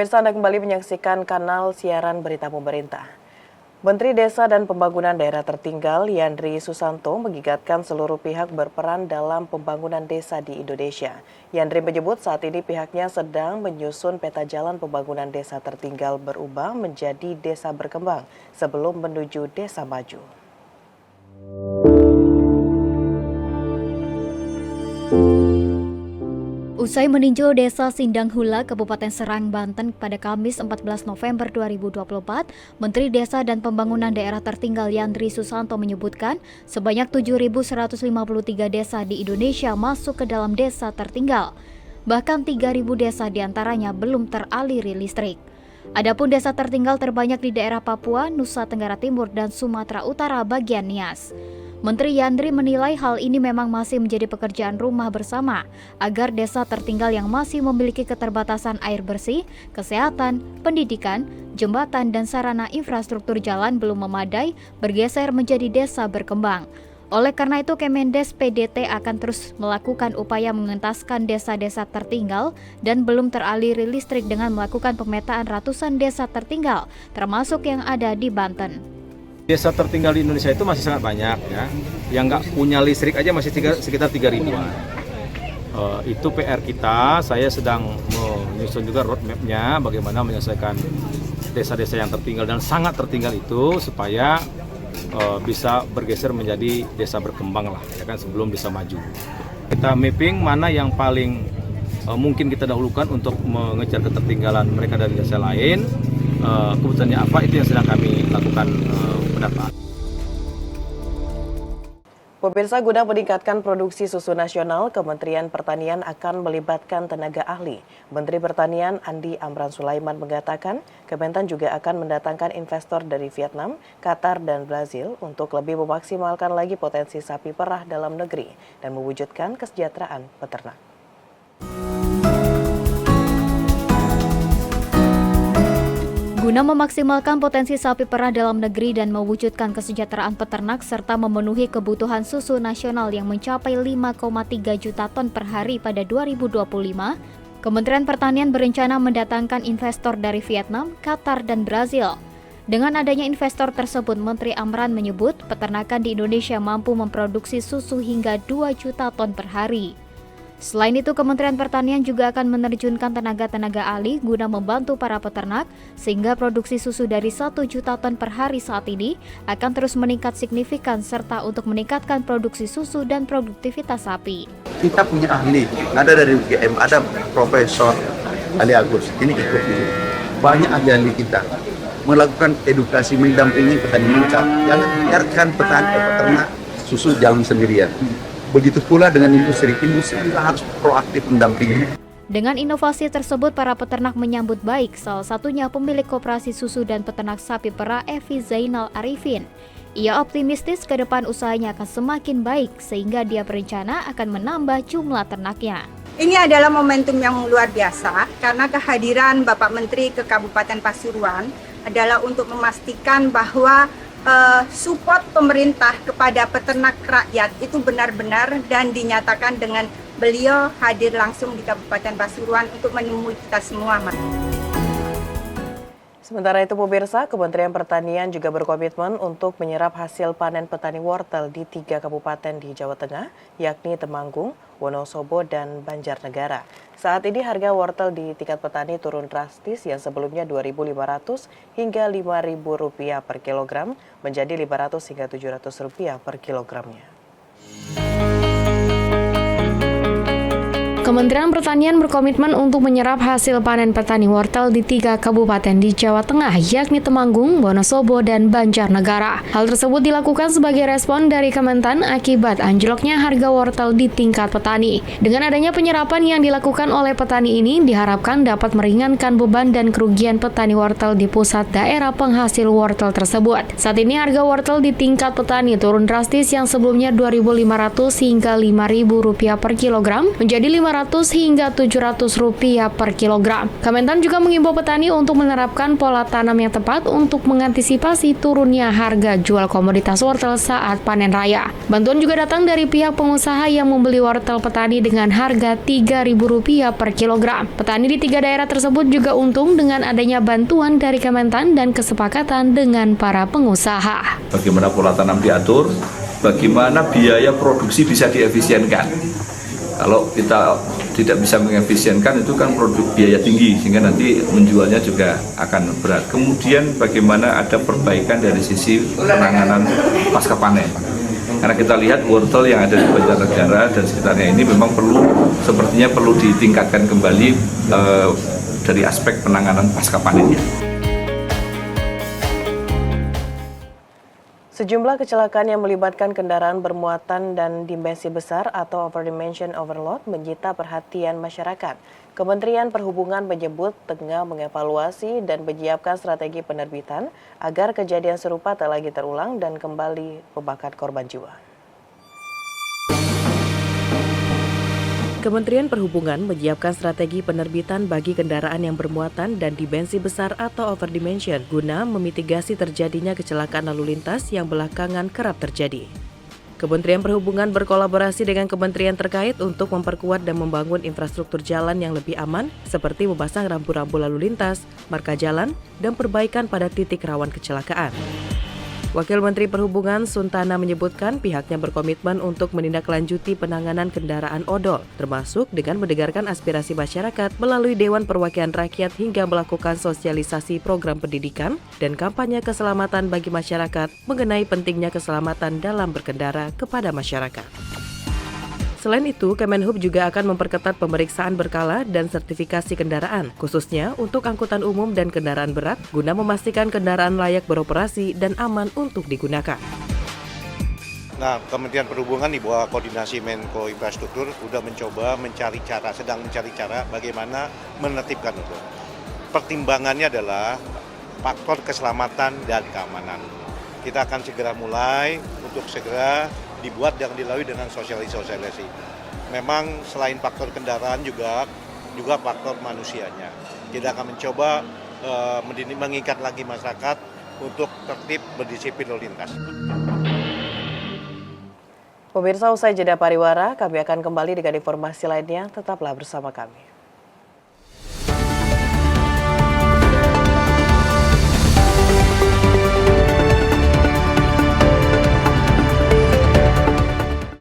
Pemirsa, Anda kembali menyaksikan kanal siaran berita pemerintah. Menteri Desa dan Pembangunan Daerah Tertinggal Yandri Susanto mengingatkan seluruh pihak berperan dalam pembangunan desa di Indonesia. Yandri menyebut saat ini pihaknya sedang menyusun peta jalan pembangunan desa tertinggal berubah menjadi desa berkembang sebelum menuju desa maju. Usai meninjau Desa Sindang Hula, Kabupaten Serang, Banten pada Kamis 14 November 2024, Menteri Desa dan Pembangunan Daerah Tertinggal Yandri Susanto menyebutkan sebanyak 7.153 desa di Indonesia masuk ke dalam desa tertinggal. Bahkan 3.000 desa diantaranya belum teraliri listrik. Adapun desa tertinggal terbanyak di daerah Papua, Nusa Tenggara Timur, dan Sumatera Utara bagian Nias. Menteri Yandri menilai hal ini memang masih menjadi pekerjaan rumah bersama agar desa tertinggal yang masih memiliki keterbatasan air bersih, kesehatan, pendidikan, jembatan, dan sarana infrastruktur jalan belum memadai bergeser menjadi desa berkembang. Oleh karena itu, Kemendes PDT akan terus melakukan upaya mengentaskan desa-desa tertinggal dan belum teraliri listrik dengan melakukan pemetaan ratusan desa tertinggal, termasuk yang ada di Banten. Desa tertinggal di Indonesia itu masih sangat banyak ya, yang nggak punya listrik aja masih sekitar 3.000-an. Itu PR kita. Saya sedang menyusun juga roadmap-nya bagaimana menyelesaikan desa-desa yang tertinggal dan sangat tertinggal itu supaya bisa bergeser menjadi desa berkembang lah, ya kan, sebelum desa maju. Kita mapping mana yang paling mungkin kita dahulukan untuk mengejar ketertinggalan mereka dari desa lain. Kebutuhannya apa, itu yang sedang kami lakukan pendataan. Pemirsa, guna meningkatkan produksi susu nasional, Kementerian Pertanian akan melibatkan tenaga ahli. Menteri Pertanian Andi Amran Sulaiman mengatakan, Kementan juga akan mendatangkan investor dari Vietnam, Qatar, dan Brazil untuk lebih memaksimalkan lagi potensi sapi perah dalam negeri dan mewujudkan kesejahteraan peternak. Guna memaksimalkan potensi sapi perah dalam negeri dan mewujudkan kesejahteraan peternak serta memenuhi kebutuhan susu nasional yang mencapai 5,3 juta ton per hari pada 2025, Kementerian Pertanian berencana mendatangkan investor dari Vietnam, Qatar, dan Brazil. Dengan adanya investor tersebut, Menteri Amran menyebut peternakan di Indonesia mampu memproduksi susu hingga 2 juta ton per hari. Selain itu, Kementerian Pertanian juga akan menerjunkan tenaga-tenaga ahli guna membantu para peternak sehingga produksi susu dari 1 juta ton per hari saat ini akan terus meningkat signifikan serta untuk meningkatkan produksi susu dan produktivitas sapi. Kita punya ahli, ada dari UGM, ada Profesor Ali Agus, ini ikut dulu. Banyak ahli kita melakukan edukasi, mendampingi petani kita. Jangan biarkan peternak susu jalan sendirian. Begitu pula dengan industri kita harus proaktif mendampingi. Dengan inovasi tersebut, para peternak menyambut baik, salah satunya pemilik koperasi susu dan peternak sapi perah Evi Zainal Arifin. Ia optimistis ke depan usahanya akan semakin baik sehingga dia berencana akan menambah jumlah ternaknya. Ini adalah momentum yang luar biasa karena kehadiran Bapak Menteri ke Kabupaten Pasuruan adalah untuk memastikan bahwa support pemerintah kepada peternak rakyat itu benar-benar dan dinyatakan dengan beliau hadir langsung di Kabupaten Pasuruan untuk menemui kita semua. Sementara itu, pemirsa, Kementerian Pertanian juga berkomitmen untuk menyerap hasil panen petani wortel di 3 kabupaten di Jawa Tengah, yakni Temanggung, Wonosobo, dan Banjarnegara. Saat ini harga wortel di tingkat petani turun drastis yang sebelumnya Rp2.500 hingga Rp5.000 per kilogram menjadi Rp500 hingga Rp700 per kilogramnya. Kementerian Pertanian berkomitmen untuk menyerap hasil panen petani wortel di 3 kabupaten di Jawa Tengah, yakni Temanggung, Wonosobo, dan Banjarnegara. Hal tersebut dilakukan sebagai respon dari Kementan akibat anjloknya harga wortel di tingkat petani. Dengan adanya penyerapan yang dilakukan oleh petani ini, diharapkan dapat meringankan beban dan kerugian petani wortel di pusat daerah penghasil wortel tersebut. Saat ini harga wortel di tingkat petani turun drastis yang sebelumnya Rp2.500 hingga Rp5.000 per kilogram menjadi Rp500 hingga Rp700 per kilogram. Kementan juga mengimbau petani untuk menerapkan pola tanam yang tepat untuk mengantisipasi turunnya harga jual komoditas wortel saat panen raya. Bantuan juga datang dari pihak pengusaha yang membeli wortel petani dengan harga Rp3.000 per kilogram. Petani di 3 daerah tersebut juga untung dengan adanya bantuan dari Kementan dan kesepakatan dengan para pengusaha. Bagaimana pola tanam diatur, bagaimana biaya produksi bisa diefisienkan. Kalau kita tidak bisa mengefisienkan itu kan produk biaya tinggi sehingga nanti menjualnya juga akan berat. Kemudian bagaimana ada perbaikan dari sisi penanganan pasca panen. Karena kita lihat wortel yang ada di Banjarnegara dan sekitarnya ini memang sepertinya perlu ditingkatkan kembali dari aspek penanganan pasca panennya. Sejumlah kecelakaan yang melibatkan kendaraan bermuatan dan dimensi besar atau overdimension overload menyita perhatian masyarakat. Kementerian Perhubungan menyebut tengah mengevaluasi dan menyiapkan strategi penerbitan agar kejadian serupa tak lagi terulang dan kembali memakan korban jiwa. Kementerian Perhubungan menyiapkan strategi penerbitan bagi kendaraan yang bermuatan dan dimensi besar atau overdimension guna memitigasi terjadinya kecelakaan lalu lintas yang belakangan kerap terjadi. Kementerian Perhubungan berkolaborasi dengan kementerian terkait untuk memperkuat dan membangun infrastruktur jalan yang lebih aman seperti memasang rambu-rambu lalu lintas, marka jalan, dan perbaikan pada titik rawan kecelakaan. Wakil Menteri Perhubungan Suntana menyebutkan pihaknya berkomitmen untuk menindaklanjuti penanganan kendaraan odol, termasuk dengan mendengarkan aspirasi masyarakat melalui Dewan Perwakilan Rakyat hingga melakukan sosialisasi program pendidikan dan kampanye keselamatan bagi masyarakat mengenai pentingnya keselamatan dalam berkendara kepada masyarakat. Selain itu, Kemenhub juga akan memperketat pemeriksaan berkala dan sertifikasi kendaraan, khususnya untuk angkutan umum dan kendaraan berat, guna memastikan kendaraan layak beroperasi dan aman untuk digunakan. Nah, Kementerian Perhubungan di bawah koordinasi Menko Infrastruktur sudah sedang mencari cara bagaimana menertibkan itu. Pertimbangannya adalah faktor keselamatan dan keamanan. Kita akan segera mulai untuk segera dibuat dan dilalui dengan sosialisasi. Memang selain faktor kendaraan juga faktor manusianya. Kita akan mencoba mengingat lagi masyarakat untuk tertib berdisiplin lalu lintas. Pemirsa, usai jeda pariwara, kami akan kembali dengan informasi lainnya. Tetaplah bersama kami.